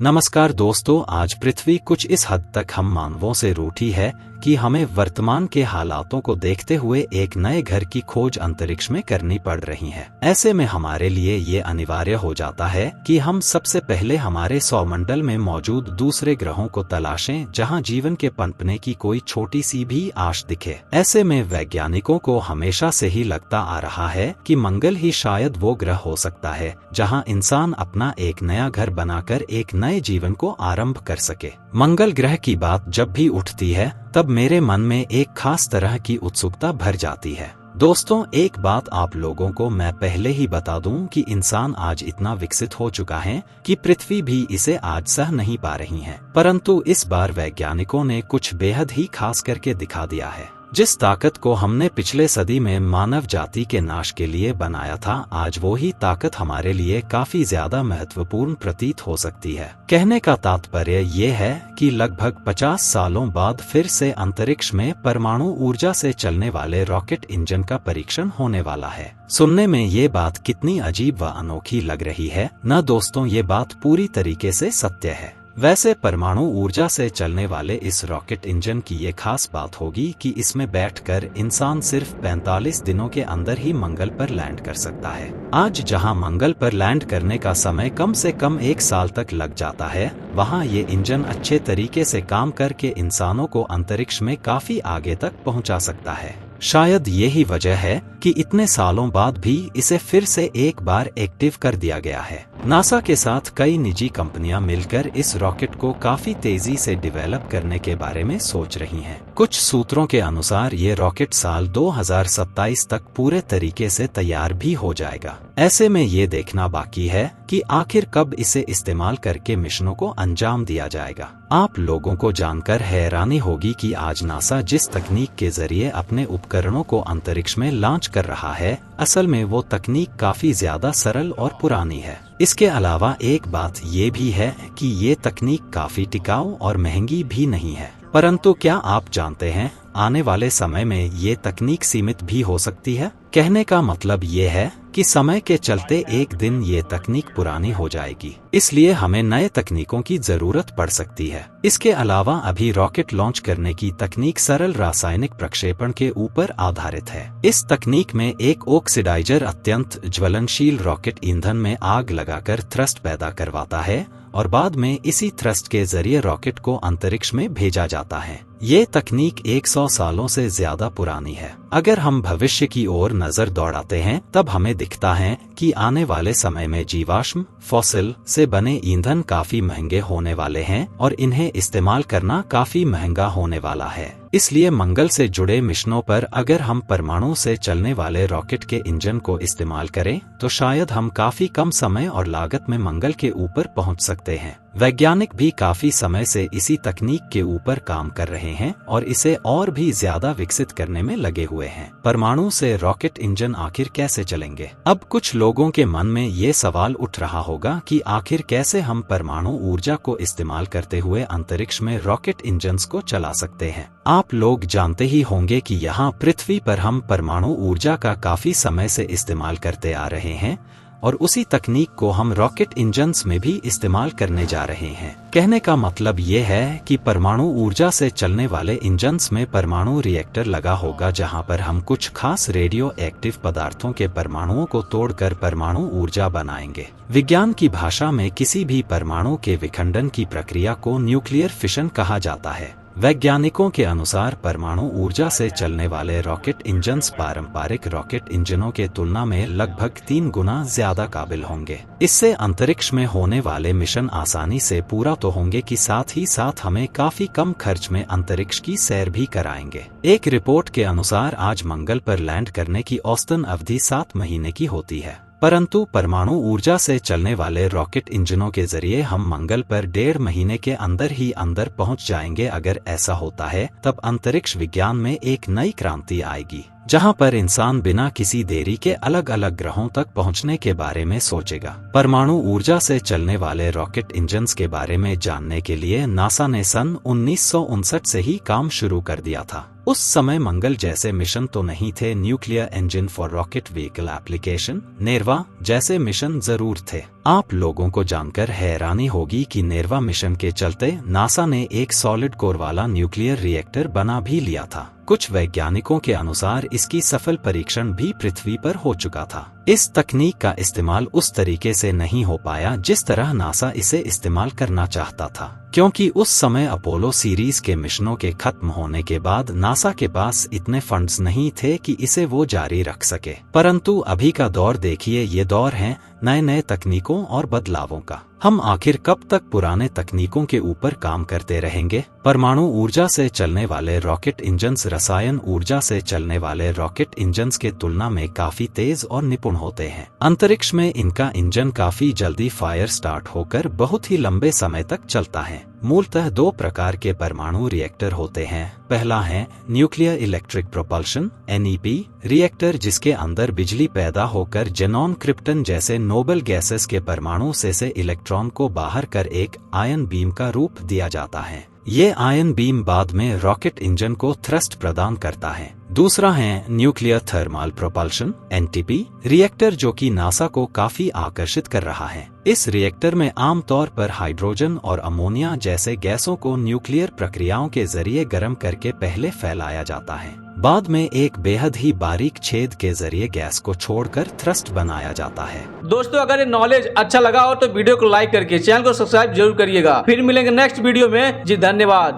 नमस्कार दोस्तों, आज पृथ्वी कुछ इस हद तक हम मानवों से रूठी है कि हमें वर्तमान के हालातों को देखते हुए एक नए घर की खोज अंतरिक्ष में करनी पड़ रही है। ऐसे में हमारे लिए ये अनिवार्य हो जाता है कि हम सबसे पहले हमारे सौरमंडल में मौजूद दूसरे ग्रहों को तलाशें जहां जीवन के पनपने की कोई छोटी सी भी आश दिखे। ऐसे में वैज्ञानिकों को हमेशा से ही लगता आ रहा है कि मंगल ही शायद वो ग्रह हो सकता है जहां इंसान अपना एक नया घर बनाकर एक नए जीवन को आरंभ कर सके। मंगल ग्रह की बात जब भी उठती है तब मेरे मन में एक खास तरह की उत्सुकता भर जाती है। दोस्तों, एक बात आप लोगों को मैं पहले ही बता दूं कि इंसान आज इतना विकसित हो चुका है कि पृथ्वी भी इसे आज सह नहीं पा रही है। परंतु इस बार वैज्ञानिकों ने कुछ बेहद ही खास करके दिखा दिया है। जिस ताकत को हमने पिछले सदी में मानव जाति के नाश के लिए बनाया था, आज वो ही ताकत हमारे लिए काफी ज्यादा महत्वपूर्ण प्रतीत हो सकती है। कहने का तात्पर्य ये है कि लगभग 50 सालों बाद फिर से अंतरिक्ष में परमाणु ऊर्जा से चलने वाले रॉकेट इंजन का परीक्षण होने वाला है। सुनने में ये बात कितनी अजीब व अनोखी लग रही है न दोस्तों, ये बात पूरी तरीके से सत्य है। वैसे परमाणु ऊर्जा से चलने वाले इस रॉकेट इंजन की ये खास बात होगी कि इसमें बैठकर इंसान सिर्फ 45 दिनों के अंदर ही मंगल पर लैंड कर सकता है। आज जहां मंगल पर लैंड करने का समय कम से कम 1 साल तक लग जाता है, वहां ये इंजन अच्छे तरीके से काम करके इंसानों को अंतरिक्ष में काफी आगे तक पहुंचा सकता है। शायद यही वजह है कि इतने सालों बाद भी इसे फिर से एक बार एक्टिव कर दिया गया है। नासा के साथ कई निजी कंपनियां मिलकर इस रॉकेट को काफी तेजी से डेवलप करने के बारे में सोच रही हैं। कुछ सूत्रों के अनुसार ये रॉकेट साल 2027 तक पूरे तरीके से तैयार भी हो जाएगा। ऐसे में ये देखना बाकी है कि आखिर कब इसे इस्तेमाल करके मिशनों को अंजाम दिया जाएगा। आप लोगों को जानकर हैरानी होगी कि आज नासा जिस तकनीक के जरिए अपने उपकरणों को अंतरिक्ष में लॉन्च कर रहा है, असल में वो तकनीक काफी ज्यादा सरल और पुरानी है। इसके अलावा एक बात ये भी है कि ये तकनीक काफी टिकाऊ और महंगी भी नहीं है। परंतु क्या आप जानते हैं, आने वाले समय में ये तकनीक सीमित भी हो सकती है। कहने का मतलब ये है कि समय के चलते एक दिन ये तकनीक पुरानी हो जाएगी, इसलिए हमें नए तकनीकों की जरूरत पड़ सकती है। इसके अलावा अभी रॉकेट लॉन्च करने की तकनीक सरल रासायनिक प्रक्षेपण के ऊपर आधारित है। इस तकनीक में एक ऑक्सीडाइजर अत्यंत ज्वलनशील रॉकेट ईंधन में आग लगाकर थ्रस्ट पैदा करवाता है और बाद में इसी थ्रस्ट के जरिए रॉकेट को अंतरिक्ष में भेजा जाता है। ये तकनीक 100 सालों से ज्यादा पुरानी है। अगर हम भविष्य की ओर नजर दौड़ाते हैं तब हमें दिखता है कि आने वाले समय में जीवाश्म फॉसिल से बने ईंधन काफी महंगे होने वाले हैं और इन्हें इस्तेमाल करना काफी महंगा होने वाला है। इसलिए मंगल से जुड़े मिशनों पर अगर हम परमाणु से चलने वाले रॉकेट के इंजन को इस्तेमाल करें तो शायद हम काफी कम समय और लागत में मंगल के ऊपर पहुंच सकते हैं। वैज्ञानिक भी काफी समय से इसी तकनीक के ऊपर काम कर रहे हैं और इसे और भी ज्यादा विकसित करने में लगे हुए हैं। परमाणु से रॉकेट इंजन आखिर कैसे चलेंगे? अब कुछ लोगों के मन में ये सवाल उठ रहा होगा कि आखिर कैसे हम परमाणु ऊर्जा को इस्तेमाल करते हुए अंतरिक्ष में रॉकेट इंजन्स को चला सकते हैं। आप लोग जानते ही होंगे कि यहाँ पृथ्वी पर हम परमाणु ऊर्जा का काफी समय से इस्तेमाल करते आ रहे हैं और उसी तकनीक को हम रॉकेट इंजन्स में भी इस्तेमाल करने जा रहे हैं। कहने का मतलब ये है कि परमाणु ऊर्जा से चलने वाले इंजन्स में परमाणु रिएक्टर लगा होगा जहां पर हम कुछ खास रेडियो एक्टिव पदार्थों के परमाणुओं को तोड़कर परमाणु ऊर्जा बनाएंगे। विज्ञान की भाषा में किसी भी परमाणु के विखंडन की प्रक्रिया को न्यूक्लियर फिशन कहा जाता है। वैज्ञानिकों के अनुसार परमाणु ऊर्जा से चलने वाले रॉकेट इंजन्स पारंपरिक रॉकेट इंजनों के तुलना में लगभग 3 गुना ज्यादा काबिल होंगे। इससे अंतरिक्ष में होने वाले मिशन आसानी से पूरा तो होंगे कि साथ ही साथ हमें काफी कम खर्च में अंतरिक्ष की सैर भी कराएंगे। एक रिपोर्ट के अनुसार आज मंगल पर लैंड करने की औसतन अवधि 7 महीने की होती है। परंतु परमाणु ऊर्जा से चलने वाले रॉकेट इंजनों के जरिए हम मंगल पर 1.5 महीने के अंदर ही अंदर पहुंच जाएंगे। अगर ऐसा होता है तब अंतरिक्ष विज्ञान में एक नई क्रांति आएगी, जहां पर इंसान बिना किसी देरी के अलग अलग ग्रहों तक पहुंचने के बारे में सोचेगा। परमाणु ऊर्जा से चलने वाले रॉकेट इंजन्स के बारे में जानने के लिए नासा ने सन 1959 से ही काम शुरू कर दिया था। उस समय मंगल जैसे मिशन तो नहीं थे। Nuclear engine for rocket vehicle application Nerwa जैसे मिशन जरूर थे। आप लोगों को जानकर हैरानी होगी कि नेर्वा मिशन के चलते नासा ने एक सॉलिड कोर वाला न्यूक्लियर रिएक्टर बना भी लिया था। कुछ वैज्ञानिकों के अनुसार इसकी सफल परीक्षण भी पृथ्वी पर हो चुका था। इस तकनीक का इस्तेमाल उस तरीके से नहीं हो पाया जिस तरह नासा इसे इस्तेमाल करना चाहता था, क्योंकि उस समय अपोलो सीरीज के मिशनों के खत्म होने के बाद नासा के पास इतने फंड्स नहीं थे कि इसे वो जारी रख सके। परंतु अभी का दौर देखिए, ये दौर है नए नए तकनीकों और बदलावों का। हम आखिर कब तक पुराने तकनीकों के ऊपर काम करते रहेंगे? परमाणु ऊर्जा से चलने वाले रॉकेट इंजन्स रसायन ऊर्जा से चलने वाले रॉकेट इंजन्स के तुलना में काफी तेज और निपुण होते हैं। अंतरिक्ष में इनका इंजन काफी जल्दी फायर स्टार्ट होकर बहुत ही लंबे समय तक चलता है। मूलतः दो प्रकार के परमाणु रिएक्टर होते हैं। पहला है nuclear electric propulsion (NEP) reactor, जिसके अंदर बिजली पैदा होकर जेनॉन क्रिप्टन जैसे नोबल गैसेस के परमाणु से इलेक्ट्रॉन को बाहर कर एक आयन बीम का रूप दिया जाता है। ये आयन बीम बाद में रॉकेट इंजन को थ्रस्ट प्रदान करता है। दूसरा है nuclear thermal propulsion (NTP) reactor, जो कि नासा को काफी आकर्षित कर रहा है। इस रिएक्टर में आमतौर पर हाइड्रोजन और अमोनिया जैसे गैसों को न्यूक्लियर प्रक्रियाओं के जरिए गर्म करके पहले फैलाया जाता है। बाद में एक बेहद ही बारीक छेद के जरिए गैस को छोड़कर थ्रस्ट बनाया जाता है। दोस्तों, अगर ये नॉलेज अच्छा लगा हो तो वीडियो को लाइक करके चैनल को सब्सक्राइब जरूर करिएगा। फिर मिलेंगे नेक्स्ट वीडियो में। जी धन्यवाद।